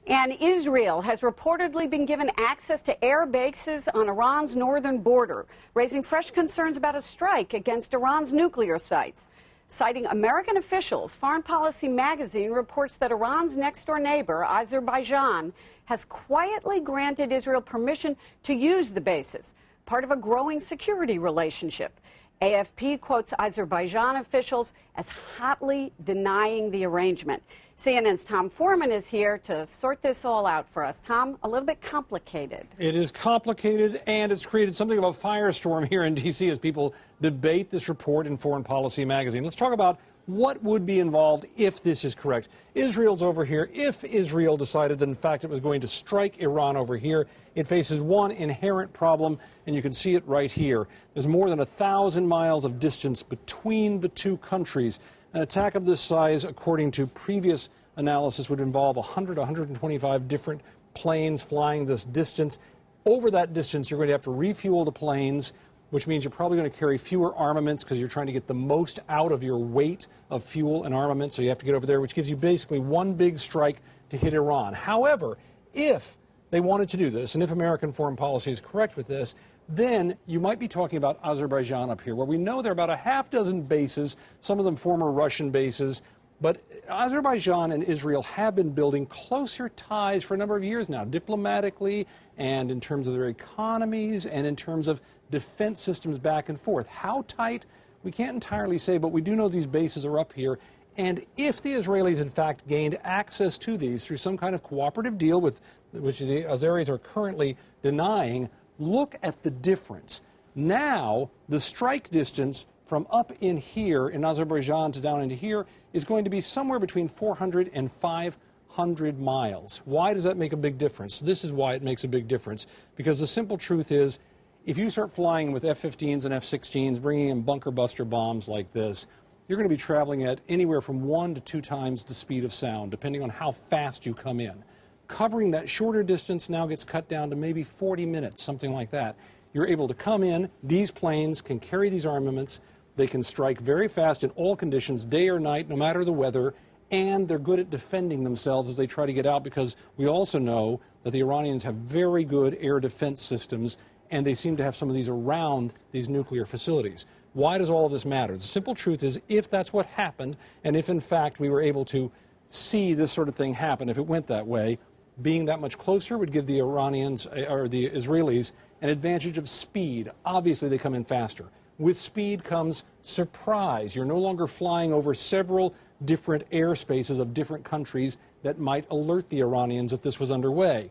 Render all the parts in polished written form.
And Israel has reportedly been given access to air bases on Iran's northern border, raising fresh concerns about a strike against Iran's nuclear sites. Citing American officials, Foreign Policy magazine reports that Iran's next-door neighbor, Azerbaijan, has quietly granted Israel permission to use the bases, part of a growing security relationship. AFP quotes Azerbaijan officials as hotly denying the arrangement. CNN's Tom Foreman is here to sort this all out for us. Tom, a little bit complicated. It is complicated, and it's created something of a firestorm here in D.C. as people debate this report in Foreign Policy magazine. Let's talk about what would be involved if this is correct. Israel's over here. If Israel decided that, in fact, it was going to strike Iran over here, it faces one inherent problem, and you can see it right here. There's more than 1,000 miles of distance between the two countries. An attack of this size, according to previous analysis, would involve 100 to 125 different planes flying this distance. Over that distance, you're going to have to refuel the planes, which means you're probably going to carry fewer armaments because you're trying to get the most out of your weight of fuel and armament. So you have to get over there, which gives you basically one big strike to hit Iran. However, if they wanted to do this, and if American foreign policy is correct with this, then you might be talking about Azerbaijan up here, where we know there are about a half dozen bases, some of them former Russian bases. But Azerbaijan and Israel have been building closer ties for a number of years now, diplomatically and in terms of their economies and in terms of defense systems back and forth. How tight, we can't entirely say, but we do know these bases are up here. And if the Israelis, in fact, gained access to these through some kind of cooperative deal, which the Azeris are currently denying, look at the difference. Now, the strike distance from up in here in Azerbaijan to down into here is going to be somewhere between 400 and 500 miles. Why does that make a big difference? This is why it makes a big difference. Because the simple truth is, if you start flying with F-15s and F-16s, bringing in bunker buster bombs like this, you're going to be traveling at anywhere from 1 to 2 times the speed of sound, depending on how fast you come in. Covering that shorter distance now gets cut down to maybe 40 minutes, something like that. You're able to come in. These planes can carry these armaments. They can strike very fast in all conditions, day or night, no matter the weather, and they're good at defending themselves as they try to get out, because we also know that the Iranians have very good air defense systems, and they seem to have some of these around these nuclear facilities. Why does all of this matter? The simple truth is, if that's what happened, and if in fact we were able to see this sort of thing happen, if it went that way, being that much closer would give the Iranians, or the Israelis, an advantage of speed. Obviously, they come in faster. With speed comes surprise. You're no longer flying over several different airspaces of different countries that might alert the Iranians that this was underway.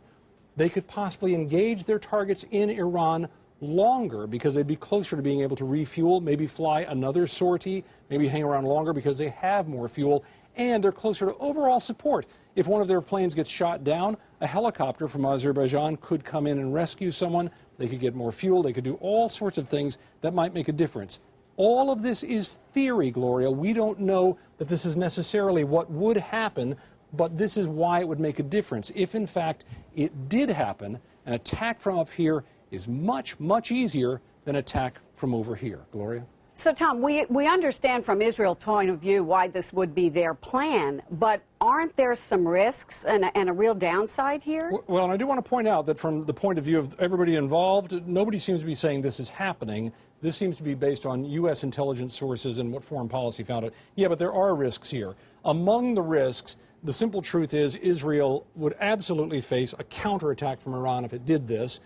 They could possibly engage their targets in Iran longer because they'd be closer to being able to refuel, maybe fly another sortie, maybe hang around longer because they have more fuel, and they're closer to overall support. If one of their planes gets shot down, a helicopter from Azerbaijan could come in and rescue someone. They could get more fuel. They could do all sorts of things that might make a difference. All of this is theory, Gloria. We don't know that this is necessarily what would happen, but this is why it would make a difference. If, in fact, it did happen, an attack from up here is much, much easier than attack from over here. Gloria? So, Tom, we understand from Israel's point of view why this would be their plan, but aren't there some risks and a real downside here? Well, and I do want to point out that from the point of view of everybody involved, nobody seems to be saying this is happening. This seems to be based on U.S. intelligence sources and what foreign policy found out. Yeah, but there are risks here. Among the risks, the simple truth is Israel would absolutely face a counterattack from Iran if it did this.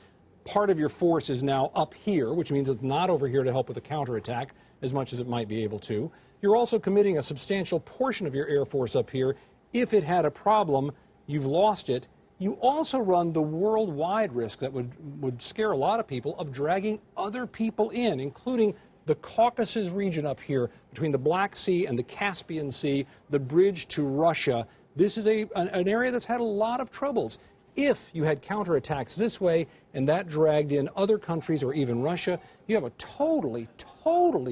Part of your force is now up here, which means it's not over here to help with the counterattack as much as it might be able to. You're also committing a substantial portion of your Air Force up here. If it had a problem, you've lost it. You also run the worldwide risk that would scare a lot of people of dragging other people in, including the Caucasus region up here between the Black Sea and the Caspian Sea, the bridge to Russia. This is an area that's had a lot of troubles. If you had counterattacks this way and that dragged in other countries or even Russia, you have a totally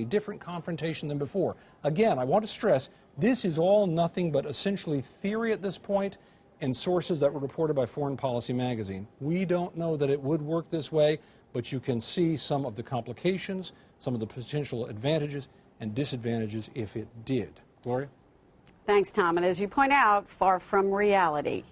different confrontation than before. Again, I want to stress, this is all nothing but essentially theory at this point and sources that were reported by Foreign Policy magazine. We don't know that it would work this way, but you can see some of the complications, some of the potential advantages and disadvantages if it did. Gloria? Thanks, Tom. And as you point out, far from reality.